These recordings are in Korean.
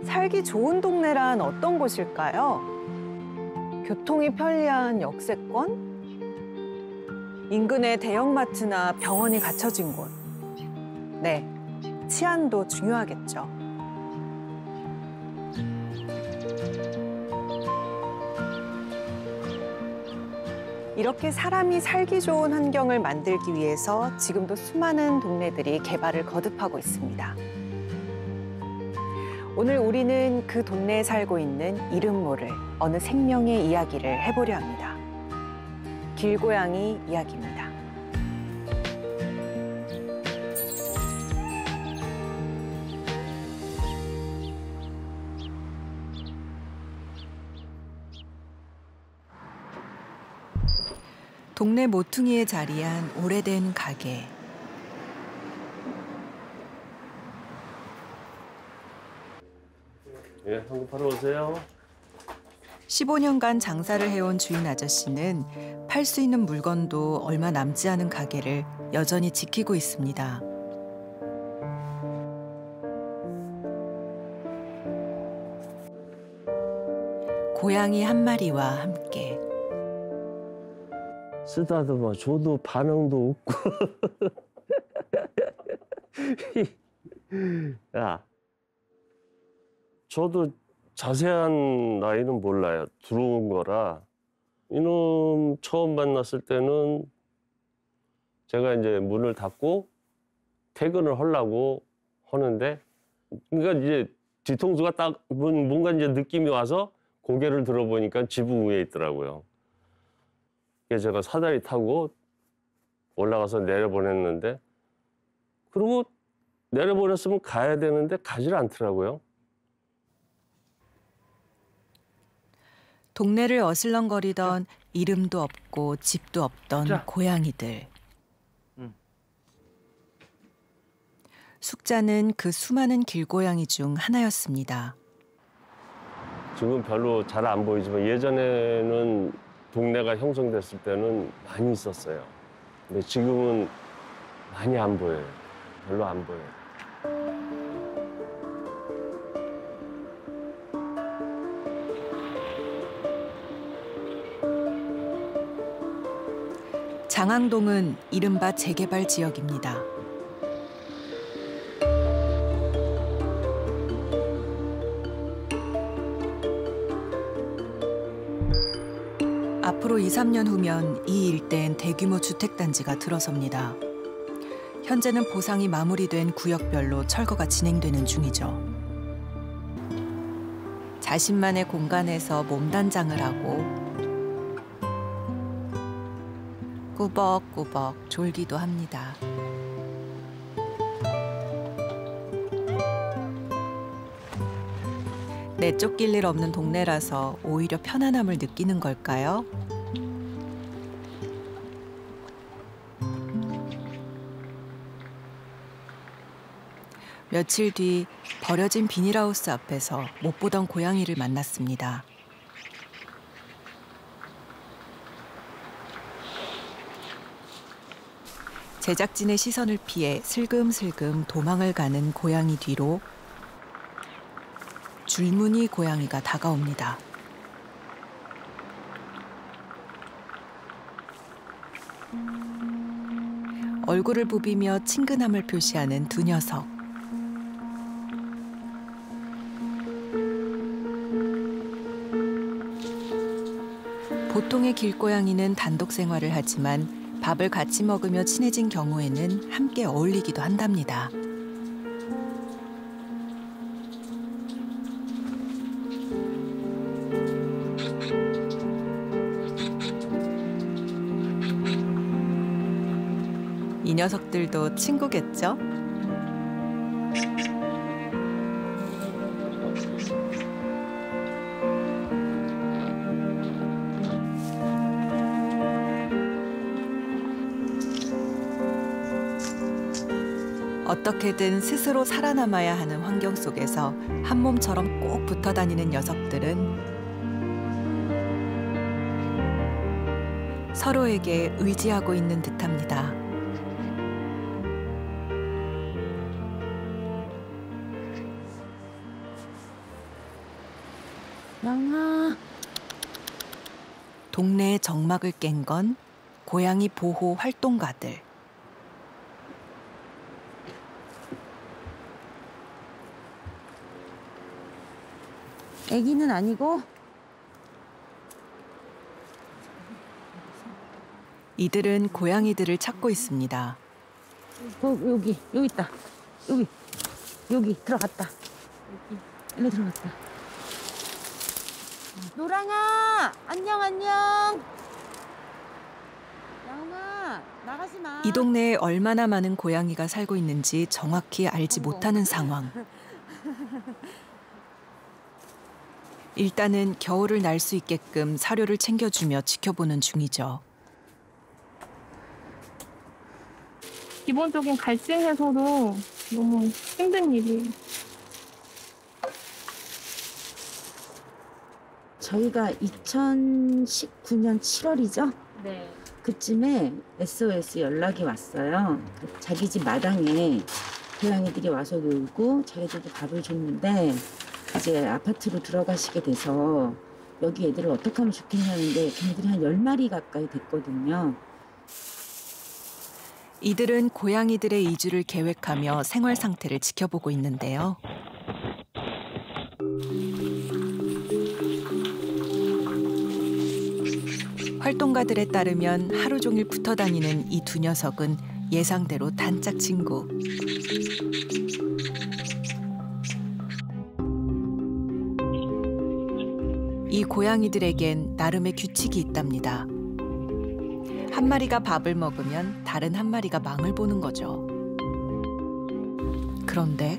살기 좋은 동네란 어떤 곳일까요? 교통이 편리한 역세권? 인근에 대형마트나 병원이 갖춰진 곳. 네, 치안도 중요하겠죠. 이렇게 사람이 살기 좋은 환경을 만들기 위해서 지금도 수많은 동네들이 개발을 거듭하고 있습니다. 오늘 우리는 그 동네에 살고 있는 이름 모를 어느 생명의 이야기를 해보려 합니다. 길고양이 이야기입니다. 동네 모퉁이에 자리한 오래된 가게. 예, 한번 바로 오세요. 15년간 장사를 해온 주인 아저씨는 팔 수 있는 물건도 얼마 남지 않은 가게를 여전히 지키고 있습니다. 고양이 한 마리와 함께. 쓰다듬어 줘도 반응도 없고. 야, 저도 자세한 나이는 몰라요. 들어온 거라. 이놈 처음 만났을 때는 제가 이제 문을 닫고 퇴근을 하려고 하는데, 그러니까 이제 뒤통수가 딱 뭔가 이제 느낌이 와서 고개를 들어보니까 지붕 위에 있더라고요. 그래서 제가 사다리 타고 올라가서 내려보냈는데, 그리고 내려보냈으면 가야 되는데 가지를 않더라고요. 동네를 어슬렁거리던 이름도 없고 집도 없던 고양이들. 숙자는 그 수많은 길고양이 중 하나였습니다. 지금 별로 잘 안 보이지만 예전에는 동네가 형성됐을 때는 많이 있었어요. 근데 지금은 많이 안 보여요. 별로 안 보여요. 장항동은 이른바 재개발 지역입니다. 앞으로 2, 3년 후면 이 일대엔 대규모 주택단지가 들어섭니다. 현재는 보상이 마무리된 구역별로 철거가 진행되는 중이죠. 자신만의 공간에서 몸단장을 하고 꾸벅꾸벅 졸기도 합니다. 내쫓길 일 없는 동네라서 오히려 편안함을 느끼는 걸까요? 며칠 뒤 버려진 비닐하우스 앞에서 못 보던 고양이를 만났습니다. 제작진의 시선을 피해 슬금슬금 도망을 가는 고양이 뒤로 줄무늬 고양이가 다가옵니다. 얼굴을 부비며 친근함을 표시하는 두 녀석. 보통의 길고양이는 단독 생활을 하지만 밥을 같이 먹으며 친해진 경우에는 함께 어울리기도 한답니다. 이 녀석들도 친구겠죠? 어떻게든 스스로 살아남아야 하는 환경 속에서 한 몸처럼 꼭 붙어 다니는 녀석들은 서로에게 의지하고 있는 듯합니다. 양아. 동네의 정막을 깬 건 고양이 보호 활동가들. 애기는 아니고? 이들은 고양이들을 찾고 있습니다. 여기 있다. 여기 들어갔다. 일로 들어갔다. 노랑아, 안녕. 양아, 나가지 마. 이 동네에 얼마나 많은 고양이가 살고 있는지 정확히 알지 못하는 상황. 일단은 겨울을 날 수 있게끔 사료를 챙겨주며 지켜보는 중이죠. 기본적인 갈증 해소도 너무 힘든 일이에요. 저희가 2019년 7월이죠? 네. 그쯤에 SOS 연락이 왔어요. 자기 집 마당에 고양이들이 와서 놀고 자기들도 밥을 줬는데 이제 아파트로 들어가시게 돼서 여기 애들을 어떻게 하면 좋겠냐는데 걔네들이 한 10마리 가까이 됐거든요. 이들은 고양이들의 이주를 계획하며 생활 상태를 지켜보고 있는데요. 활동가들에 따르면 하루 종일 붙어 다니는 이 두 녀석은 예상대로 단짝 친구. 이 고양이들에겐 나름의 규칙이 있답니다. 한 마리가 밥을 먹으면 다른 한 마리가 망을 보는 거죠. 그런데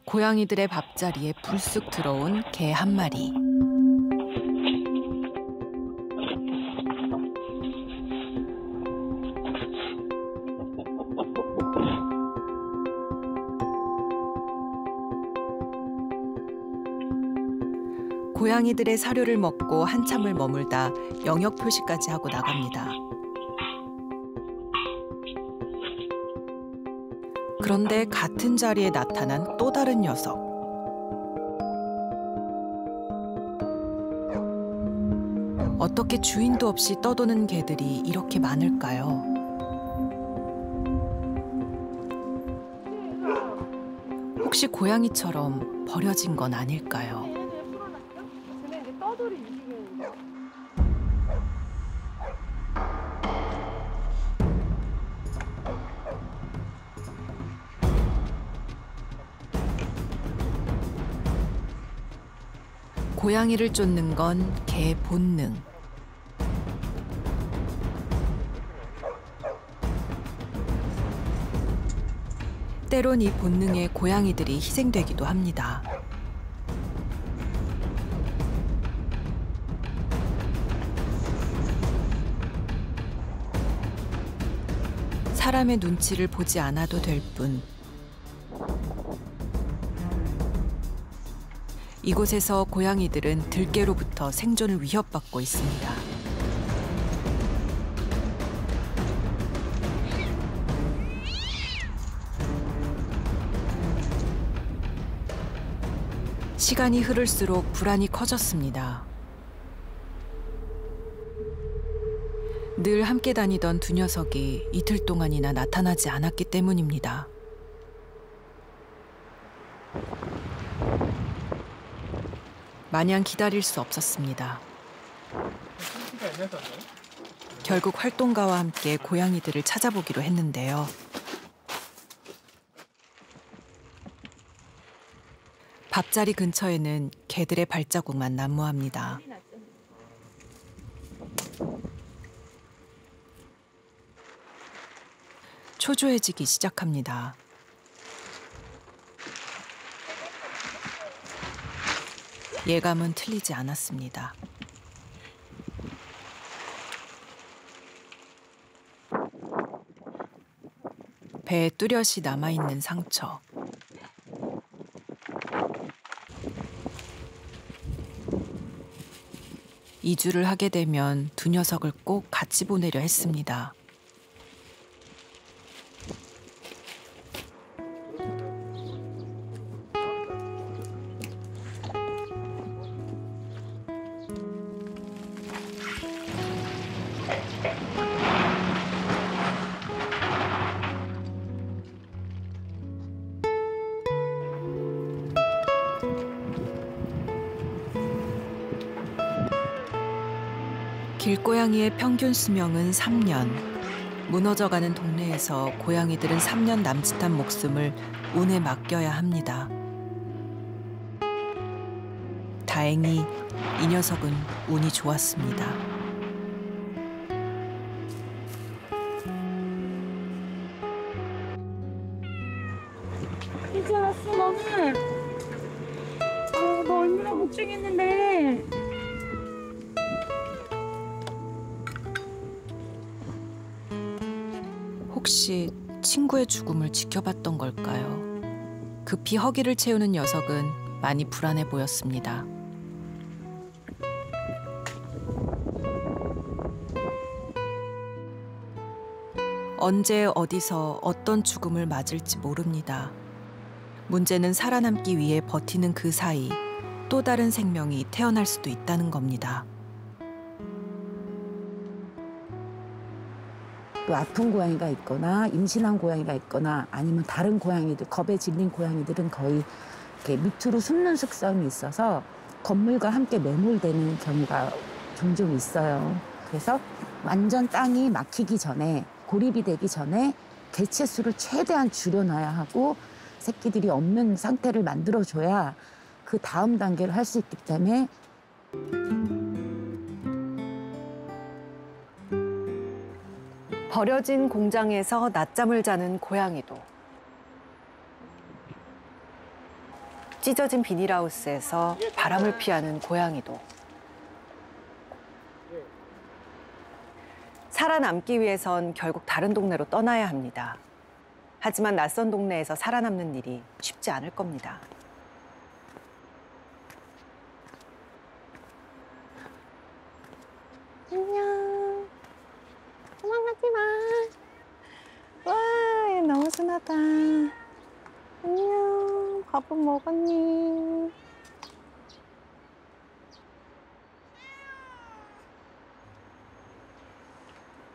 고양이들의 밥자리에 불쑥 들어온 개 한 마리. 고양이들의 사료를 먹고 한참을 머물다 영역 표시까지 하고 나갑니다. 그런데 같은 자리에 나타난 또 다른 녀석. 어떻게 주인도 없이 떠도는 개들이 이렇게 많을까요? 혹시 고양이처럼 버려진 건 아닐까요? 고양이를 쫓는 건 개의 본능. 때론 이 본능에 고양이들이 희생되기도 합니다. 사람의 눈치를 보지 않아도 될 뿐. 이곳에서 고양이들은 들개로부터 생존을 위협받고 있습니다. 시간이 흐를수록 불안이 커졌습니다. 늘 함께 다니던 두 녀석이 이틀 동안이나 나타나지 않았기 때문입니다. 마냥 기다릴 수 없었습니다. 결국 활동가와 함께 고양이들을 찾아보기로 했는데요. 밥자리 근처에는 개들의 발자국만 난무합니다. 초조해지기 시작합니다. 예감은 틀리지 않았습니다. 배에 뚜렷이 남아있는 상처. 이주를 하게 되면 두 녀석을 꼭 같이 보내려 했습니다. 길고양이의 평균 수명은 3년. 무너져가는 동네에서 고양이들은 3년 남짓한 목숨을 운에 맡겨야 합니다. 다행히 이 녀석은 운이 좋았습니다. 이제 왔어 너는. 너 얼마나 걱정했는데. 혹시 친구의 죽음을 지켜봤던 걸까요? 급히 허기를 채우는 녀석은 많이 불안해 보였습니다. 언제 어디서 어떤 죽음을 맞을지 모릅니다. 문제는 살아남기 위해 버티는 그 사이 또 다른 생명이 태어날 수도 있다는 겁니다. 또 아픈 고양이가 있거나 임신한 고양이가 있거나 아니면 다른 고양이들, 겁에 질린 고양이들은 거의 이렇게 밑으로 숨는 습성이 있어서 건물과 함께 매몰되는 경우가 종종 있어요. 그래서 완전 땅이 막히기 전에, 고립이 되기 전에 개체 수를 최대한 줄여놔야 하고 새끼들이 없는 상태를 만들어줘야 그 다음 단계를 할 수 있기 때문에 버려진 공장에서 낮잠을 자는 고양이도, 찢어진 비닐하우스에서 바람을 피하는 고양이도, 살아남기 위해선 결국 다른 동네로 떠나야 합니다. 하지만 낯선 동네에서 살아남는 일이 쉽지 않을 겁니다. 안녕. 도망가지 마. 와, 얘 너무 순하다. 안녕. 밥은 먹었니?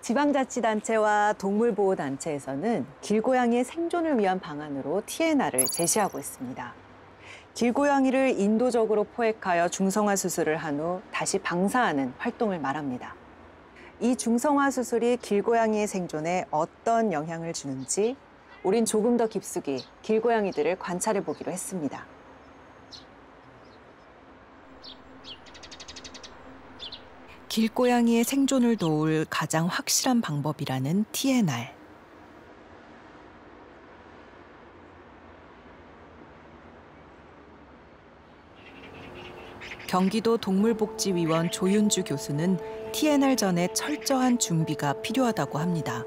지방자치단체와 동물보호단체에서는 길고양이의 생존을 위한 방안으로 TNR을 제시하고 있습니다. 길고양이를 인도적으로 포획하여 중성화 수술을 한 후 다시 방사하는 활동을 말합니다. 이 중성화 수술이 길고양이의 생존에 어떤 영향을 주는지 우린 조금 더 깊숙이 길고양이들을 관찰해 보기로 했습니다. 길고양이의 생존을 도울 가장 확실한 방법이라는 TNR. 경기도 동물복지위원 조윤주 교수는 TNR 전에 철저한 준비가 필요하다고 합니다.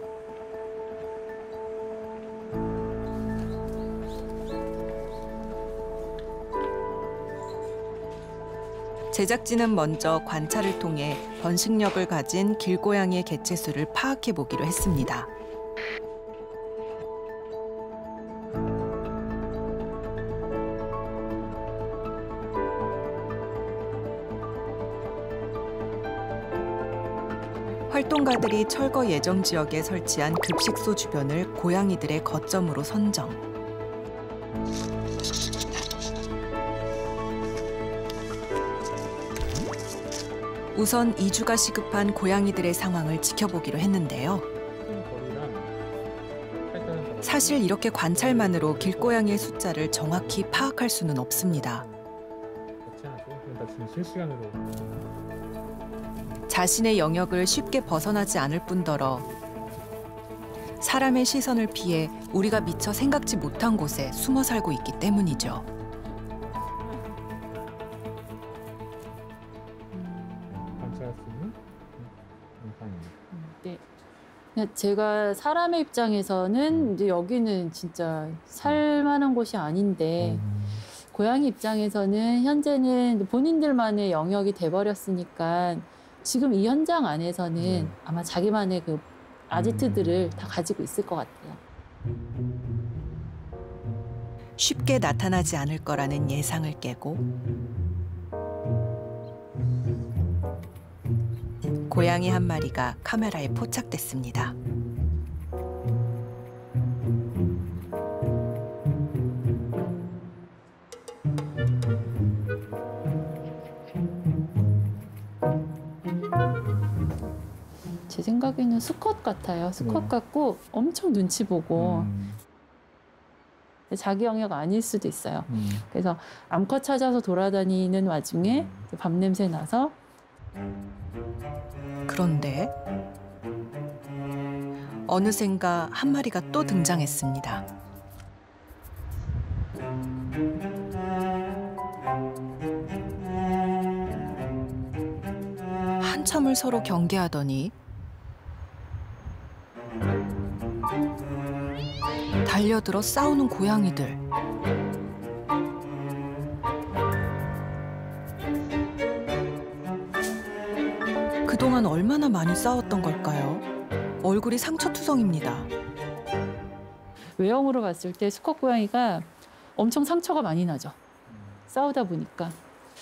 제작진은 먼저 관찰을 통해 번식력을 가진 길고양이의 개체수를 파악해 보기로 했습니다. 활동가들이 철거 예정 지역에 설치한 급식소 주변을 고양이들의 거점으로 선정. 우선 이주가 시급한 고양이들의 상황을 지켜보기로 했는데요. 사실 이렇게 관찰만으로 길고양이의 숫자를 정확히 파악할 수는 없습니다. 자신의 영역을 쉽게 벗어나지 않을 뿐더러 사람의 시선을 피해 우리가 미처 생각지 못한 곳에 숨어 살고 있기 때문이죠. 네. 제가 사람의 입장에서는 이제 여기는 진짜 살 만한 곳이 아닌데 고양이 입장에서는 현재는 본인들만의 영역이 돼버렸으니까 지금 이 현장 안에서는 아마 자기만의 그 아지트들을 다 가지고 있을 것 같아요. 쉽게 나타나지 않을 거라는 예상을 깨고 고양이 한 마리가 카메라에 포착됐습니다. 제 생각에는 수컷 같아요. 수컷 같고 엄청 눈치 보고 자기 영역 아닐 수도 있어요. 그래서 암컷 찾아서 돌아다니는 와중에 밥 냄새 나서 그런데 어느샌가 한 마리가 또 등장했습니다. 한참을 서로 경계하더니 달려들어 싸우는 고양이들. 그동안 얼마나 많이 싸웠던 걸까요? 얼굴이 상처투성입니다. 외형으로 봤을 때 수컷 고양이가 엄청 상처가 많이 나죠. 싸우다 보니까.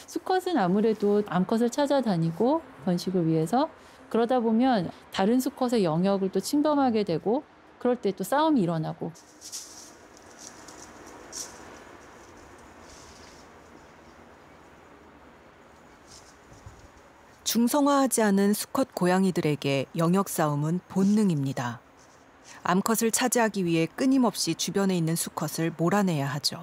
수컷은 아무래도 암컷을 찾아다니고 번식을 위해서 그러다 보면 다른 수컷의 영역을 또 침범하게 되고 그럴 때 또 싸움이 일어나고. 중성화하지 않은 수컷 고양이들에게 영역 싸움은 본능입니다. 암컷을 차지하기 위해 끊임없이 주변에 있는 수컷을 몰아내야 하죠.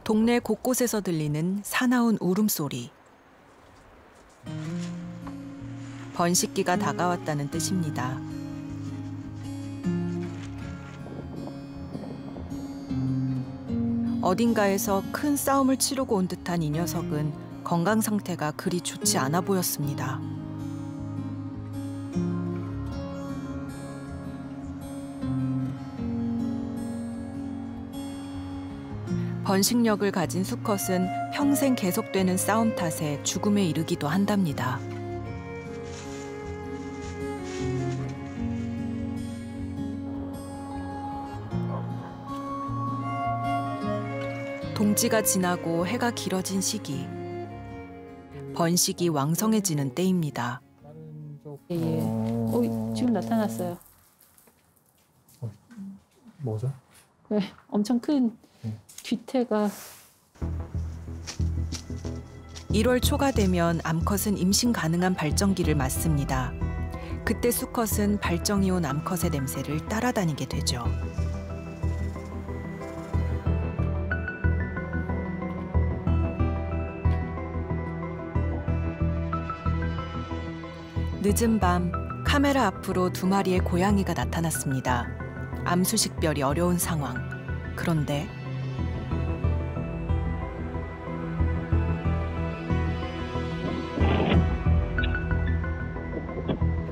동네 곳곳에서 들리는 사나운 울음소리. 번식기가 다가왔다는 뜻입니다. 어딘가에서 큰 싸움을 치르고 온 듯한 이 녀석은 건강 상태가 그리 좋지 않아 보였습니다. 번식력을 가진 수컷은 평생 계속되는 싸움 탓에 죽음에 이르기도 한답니다. 동지가 지나고 해가 길어진 시기. 번식이 왕성해지는 때입니다. 예. 지금 나타났어요. 뭐죠? 네, 엄청 큰 뒤태가. 1월 초가 되면 암컷은 임신 가능한 발정기를 맞습니다. 그때 수컷은 발정이 온 암컷의 냄새를 따라다니게 되죠. 늦은 밤 카메라 앞으로 2마리의 고양이가 나타났습니다. 암수식별이 어려운 상황. 그런데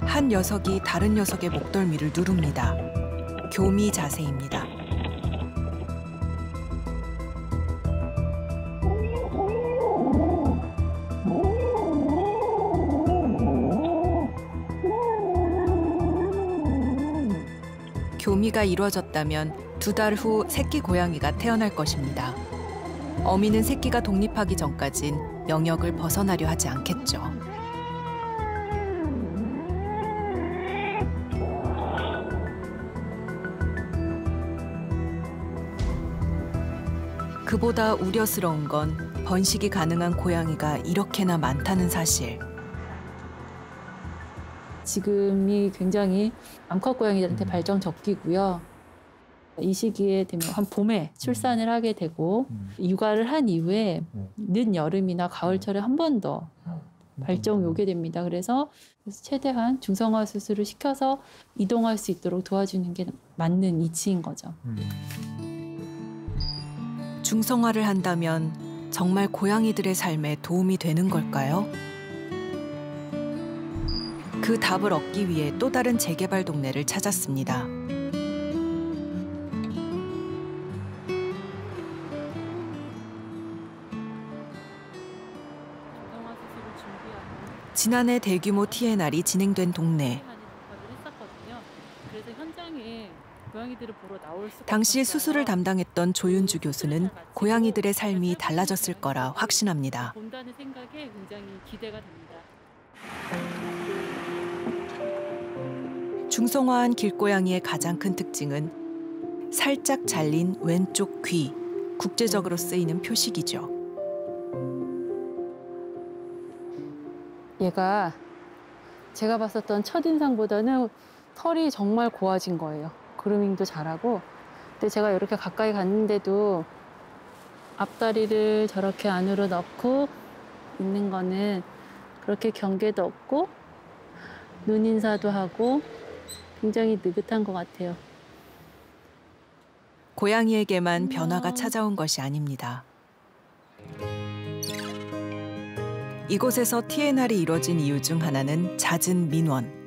한 녀석이 다른 녀석의 목덜미를 누릅니다. 교미 자세입니다. 교미가 이루어졌다면 2달 후 새끼 고양이가 태어날 것입니다. 어미는 새끼가 독립하기 전까진 영역을 벗어나려 하지 않겠죠. 그보다 우려스러운 건 번식이 가능한 고양이가 이렇게나 많다는 사실. 지금이 굉장히 암컷 고양이들한테 발정 적기고요. 이 시기에 되면 한 봄에 출산을 하게 되고 육아를 한 이후에 늦 여름이나 가을철에 한 번 더 발정이 오게 됩니다. 그래서 최대한 중성화 수술을 시켜서 이동할 수 있도록 도와주는 게 맞는 이치인 거죠. 중성화를 한다면 정말 고양이들의 삶에 도움이 되는 걸까요? 그 답을 얻기 위해 또 다른 재개발 동네를 찾았습니다. 지난해 대규모 TNR이 진행된 동네. 당시 수술을 담당했던 조윤주 교수는 고양이들의 삶이 달라졌을 거라 확신합니다. 본다는 생각에 굉장히 기대가 됩니다. 중성화한 길고양이의 가장 큰 특징은 살짝 잘린 왼쪽 귀, 국제적으로 쓰이는 표식이죠. 얘가 제가 봤었던 첫인상보다는 털이 정말 고와진 거예요. 그루밍도 잘하고. 근데 제가 이렇게 가까이 갔는데도 앞다리를 저렇게 안으로 넣고 있는 거는 그렇게 경계도 없고 눈인사도 하고 굉장히 느긋한 것 같아요. 고양이에게만 변화가 찾아온 것이 아닙니다. 이곳에서 TNR이 이루어진 이유 중 하나는 잦은 민원.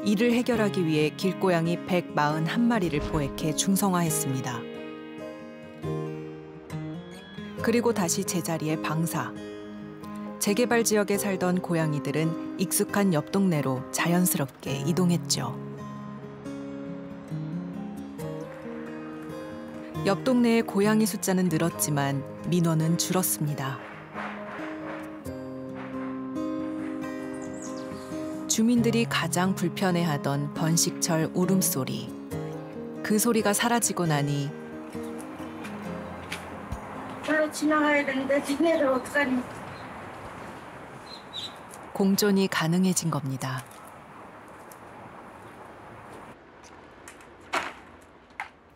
이를 해결하기 위해 길고양이 141마리를 포획해 중성화했습니다. 그리고 다시 제자리에 방사. 재개발 지역에 살던 고양이들은 익숙한 옆 동네로 자연스럽게 이동했죠. 옆 동네의 고양이 숫자는 늘었지만 민원은 줄었습니다. 주민들이 가장 불편해하던 번식철 울음소리. 그 소리가 사라지고 나니 별로 지나가야 되는데 지내를 어떡하니. 공존이 가능해진 겁니다.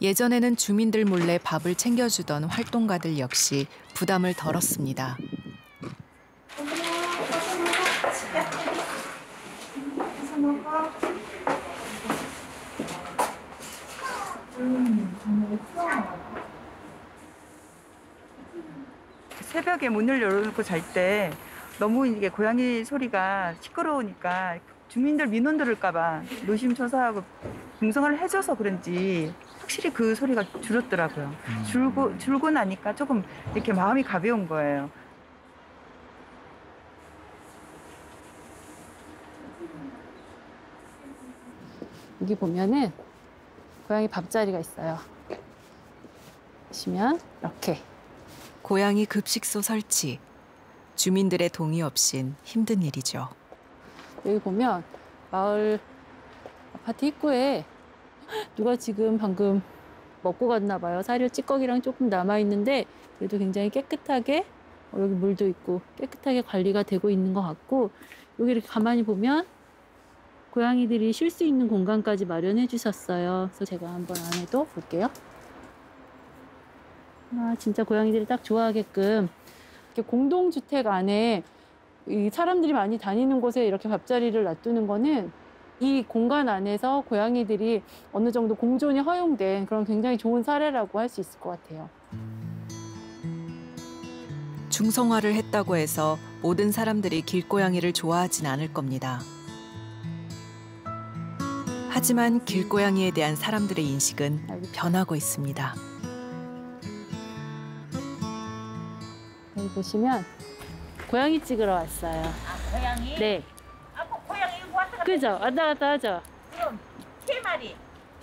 예전에는 주민들 몰래 밥을 챙겨주던 활동가들 역시 부담을 덜었습니다. 새벽에 문을 열어놓고 잘 때 너무 이게 고양이 소리가 시끄러우니까 주민들 민원 들을까봐 노심초사하고 중성화를 해줘서 그런지 확실히 그 소리가 줄었더라고요. 줄고 나니까 조금 이렇게 마음이 가벼운 거예요. 여기 보면은 고양이 밥자리가 있어요. 보시면 이렇게. 고양이 급식소 설치. 주민들의 동의 없인 힘든 일이죠. 여기 보면 마을 아파트 입구에 누가 지금 방금 먹고 갔나 봐요. 사료 찌꺼기랑 조금 남아있는데 그래도 굉장히 깨끗하게 여기 물도 있고 깨끗하게 관리가 되고 있는 것 같고 여기 이렇게 가만히 보면 고양이들이 쉴 수 있는 공간까지 마련해 주셨어요. 그래서 제가 한번 안에도 볼게요. 아, 진짜 고양이들이 딱 좋아하게끔 이렇게 공동주택 안에 이 사람들이 많이 다니는 곳에 이렇게 밥자리를 놔두는 거는 이 공간 안에서 고양이들이 어느 정도 공존이 허용된 그런 굉장히 좋은 사례라고 할 수 있을 것 같아요. 중성화를 했다고 해서 모든 사람들이 길고양이를 좋아하진 않을 겁니다. 하지만 길고양이에 대한 사람들의 인식은 변하고 있습니다. 여기 보시면 고양이 찍으러 왔어요. 아, 고양이? 네. 아, 뭐 고양이 이거 왔다 갔다. 그죠? 왔다 갔다 하죠? 그럼 3마리.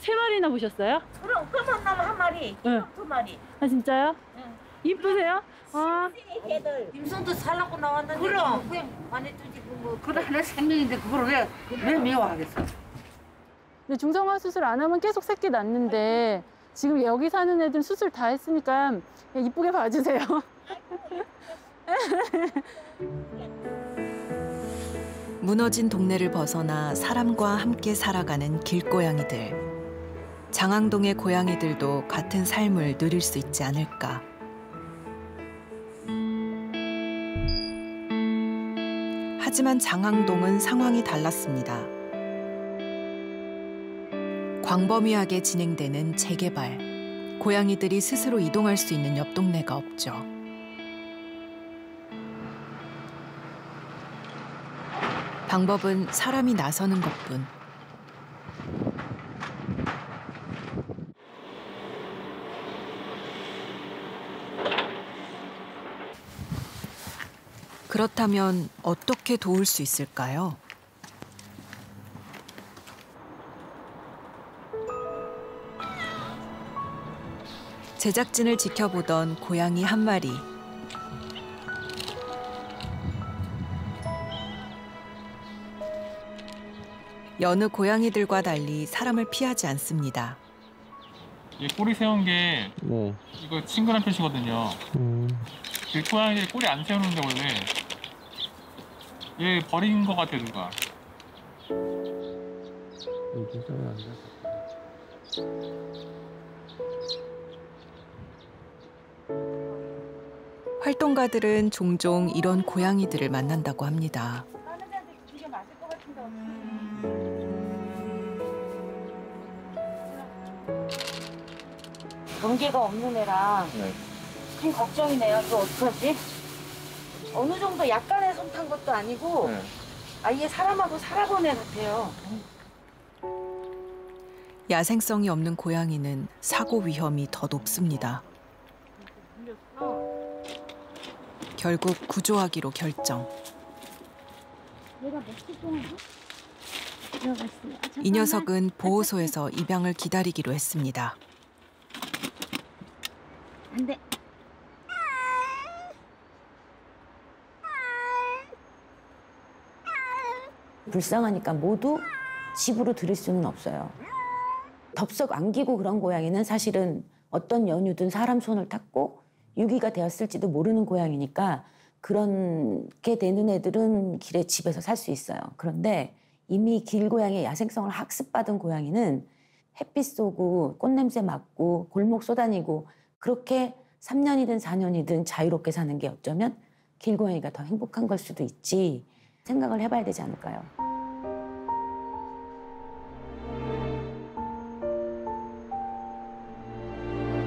3마리나 보셨어요? 그럼 검은 놈 1마리, 응. 2마리. 아, 진짜요? 응. 이쁘세요? 아, 걔들. 임선도 살라고 나왔는데 그럼. 그냥 많이 두지 뭐 그래 내 생명인데 그걸 왜 미워하겠어? 근데 중성화 수술 안 하면 계속 새끼 낳는데 지금 여기 사는 애들 수술 다 했으니까 그냥 이쁘게 봐주세요. 무너진 동네를 벗어나 사람과 함께 살아가는 길고양이들. 장항동의 고양이들도 같은 삶을 누릴 수 있지 않을까. 하지만 장항동은 상황이 달랐습니다. 광범위하게 진행되는 재개발. 고양이들이 스스로 이동할 수 있는 옆 동네가 없죠. 방법은 사람이 나서는 것뿐. 그렇다면 어떻게 도울 수 있을까요? 제작진을 지켜보던 고양이 한 마리. 여느 고양이들과 달리 사람을 피하지 않습니다. 얘 꼬리 세운 게 네. 이거 친근한 표시거든요. 길고양이들이 꼬리 안 세우는데 원래 얘 버린 것 같아 누가. 활동가들은 종종 이런 고양이들을 만난다고 합니다. 경계가 없는 애랑 큰 걱정이네요. 또 어떡하지? 어느 정도 약간의 손 탄 것도 아니고 아예 사람하고 살아본 애 같아요. 야생성이 없는 고양이는 사고 위험이 더 높습니다. 결국 구조하기로 결정. 이 녀석은 보호소에서 입양을 기다리기로 했습니다. 안 돼. 불쌍하니까 모두 집으로 들일 수는 없어요. 덥석 안기고 그런 고양이는 사실은 어떤 연유든 사람 손을 탔고 유기가 되었을지도 모르는 고양이니까 그렇게 되는 애들은 길에 집에서 살 수 있어요. 그런데 이미 길고양이의 야생성을 학습받은 고양이는 햇빛 쏘고 꽃냄새 맡고 골목 쏘다니고 그렇게 3년이든 4년이든 자유롭게 사는 게 어쩌면 길고양이가 더 행복한 걸 수도 있지 생각을 해봐야 되지 않을까요?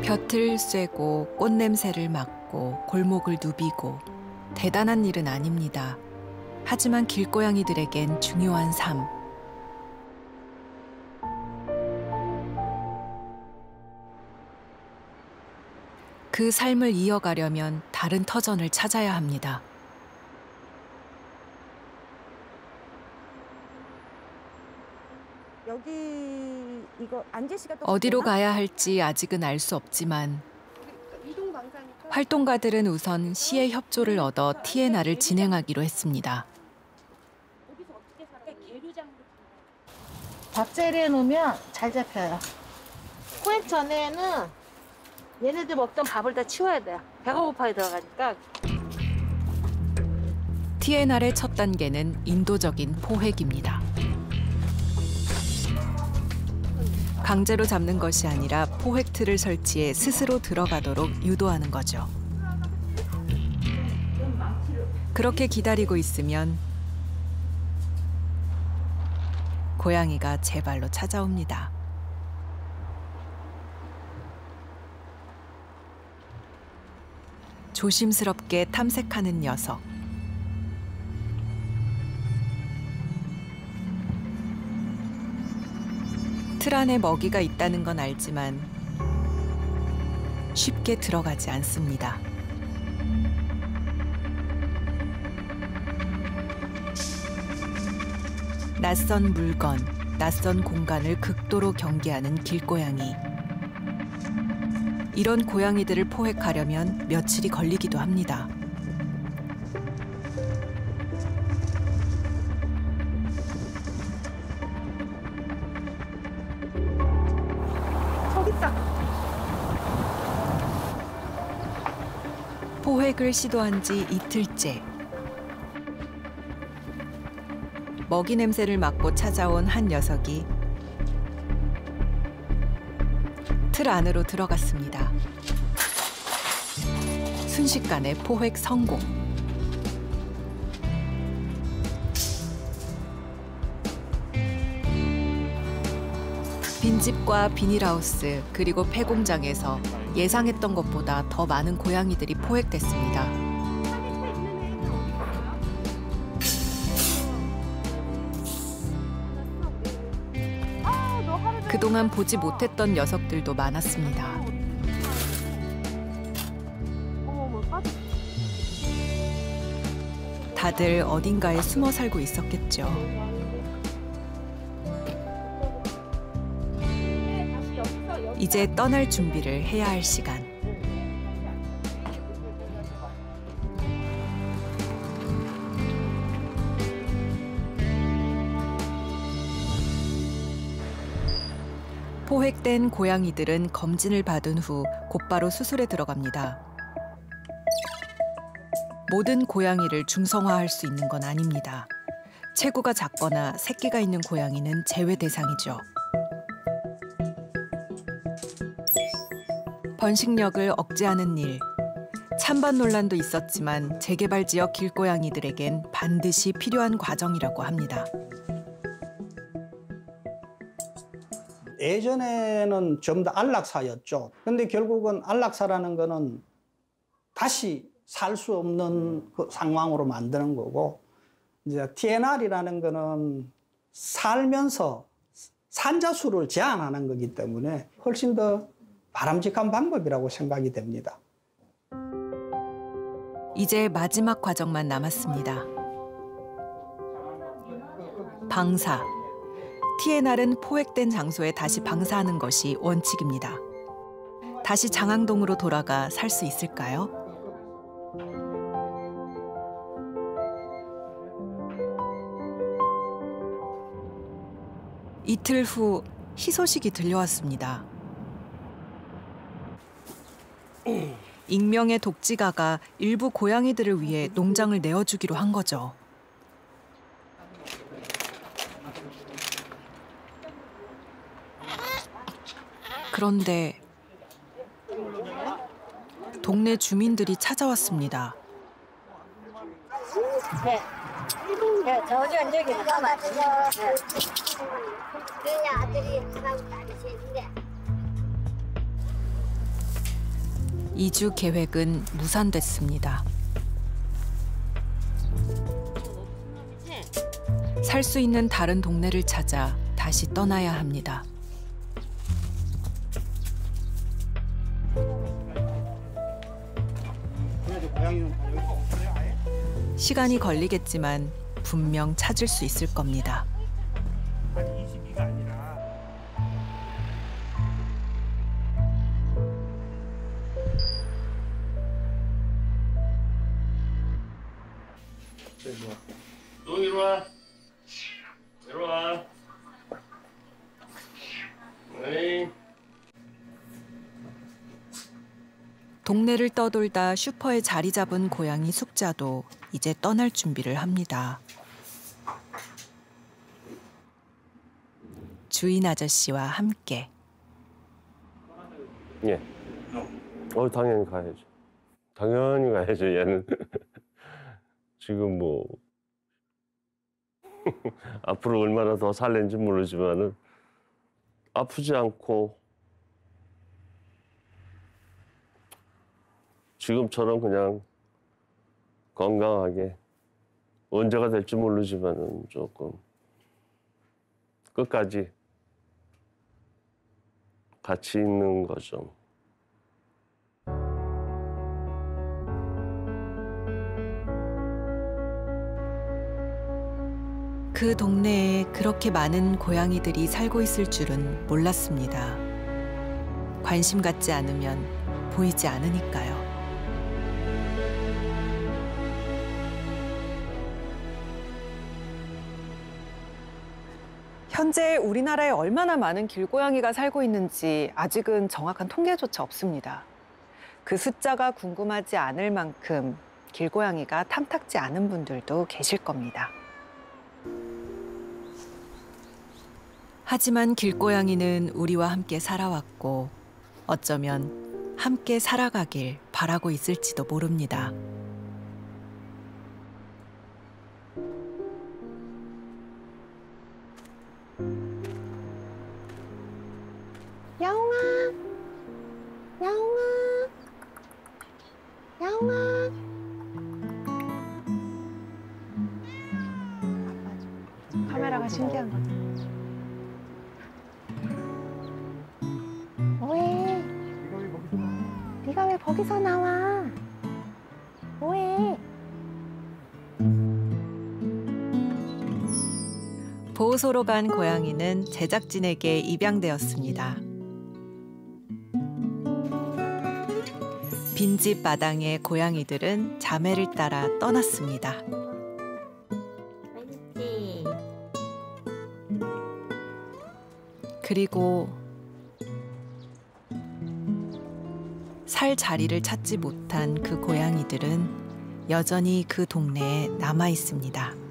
볕을 쐬고 꽃냄새를 맡고 골목을 누비고 대단한 일은 아닙니다. 하지만 길고양이들에겐 중요한 삶. 그 삶을 이어가려면 다른 터전을 찾아야 합니다. 여기 이거 안재씨가 또 어디로 가야 할지 아직은 알 수 없지만 활동가들은 우선 시의 협조를 얻어 TNR을 진행하기로 했습니다. 밥자리에 해놓으면 잘 잡혀요. 포획 전에는 얘네들 먹던 밥을 다 치워야 돼요. 배가 고파에 들어가니까. TNR의 첫 단계는 인도적인 포획입니다. 강제로 잡는 것이 아니라 포획 틀을 설치해 스스로 들어가도록 유도하는 거죠. 그렇게 기다리고 있으면 고양이가 제 발로 찾아옵니다. 조심스럽게 탐색하는 녀석. 틀 안에 먹이가 있다는 건 알지만 쉽게 들어가지 않습니다. 낯선 물건, 낯선 공간을 극도로 경계하는 길고양이. 이런 고양이들을 포획하려면 며칠이 걸리기도 합니다. 저기 있다. 포획을 시도한 지 이틀째. 먹이 냄새를 맡고 찾아온 한 녀석이 틀 안으로 들어갔습니다. 순식간에 포획 성공. 빈집과 비닐하우스 그리고 폐공장에서 예상했던 것보다 더 많은 고양이들이 포획됐습니다. 그동안 보지 못했던 녀석들도 많았습니다. 다들 어딘가에 숨어 살고 있었겠죠. 이제 떠날 준비를 해야 할 시간. 포획된 고양이들은 검진을 받은 후 곧바로 수술에 들어갑니다. 모든 고양이를 중성화할 수 있는 건 아닙니다. 체구가 작거나 새끼가 있는 고양이는 제외 대상이죠. 번식력을 억제하는 일. 찬반 논란도 있었지만 재개발 지역 길고양이들에겐 반드시 필요한 과정이라고 합니다. 예전에는 전부 다 안락사였죠. 근데 결국은 안락사라는 거는 다시 살 수 없는 그 상황으로 만드는 거고, 이제 TNR이라는 거는 살면서 산자수를 제한하는 거기 때문에 훨씬 더 바람직한 방법이라고 생각이 됩니다. 이제 마지막 과정만 남았습니다. 방사. TNR은 포획된 장소에 다시 방사하는 것이 원칙입니다. 다시 장항동으로 돌아가 살 수 있을까요? 이틀 후 희소식이 들려왔습니다. 익명의 독지가가 일부 고양이들을 위해 농장을 내어주기로 한 거죠. 그런데 동네 주민들이 찾아왔습니다. 네. 네, 저기 저기 잠깐만요. 그냥 아들이 하고 다니시는데. 이주 계획은 무산됐습니다. 살 수 있는 다른 동네를 찾아 다시 떠나야 합니다. 시간이 걸리겠지만 분명 찾을 수 있을 겁니다. 너 이리 와. 이리 와. 에이. 동네를 떠돌다 슈퍼에 자리 잡은 고양이 숙자도 이제 떠날 준비를 합니다. 주인 아저씨와 함께. 예. 당연히 가야죠. 당연히 가야죠, 얘는. 지금 뭐 앞으로 얼마나 더 살는지 모르지만은 아프지 않고 지금처럼 그냥 건강하게 언제가 될지 모르지만은 조금 끝까지 같이 있는 거죠. 그 동네에 그렇게 많은 고양이들이 살고 있을 줄은 몰랐습니다. 관심 갖지 않으면 보이지 않으니까요. 현재 우리나라에 얼마나 많은 길고양이가 살고 있는지 아직은 정확한 통계조차 없습니다. 그 숫자가 궁금하지 않을 만큼 길고양이가 탐탁지 않은 분들도 계실 겁니다. 하지만 길고양이는 우리와 함께 살아왔고 어쩌면 함께 살아가길 바라고 있을지도 모릅니다. 야옹아, 야옹아, 야옹아. 카메라가 신기한 것 같아요. 여기서 나와. 뭐해? 보호소로 간 고양이는 제작진에게 입양되었습니다. 빈집 마당의 고양이들은 자매를 따라 떠났습니다. 그리고 살 자리를 찾지 못한 그 고양이들은 여전히 그 동네에 남아 있습니다.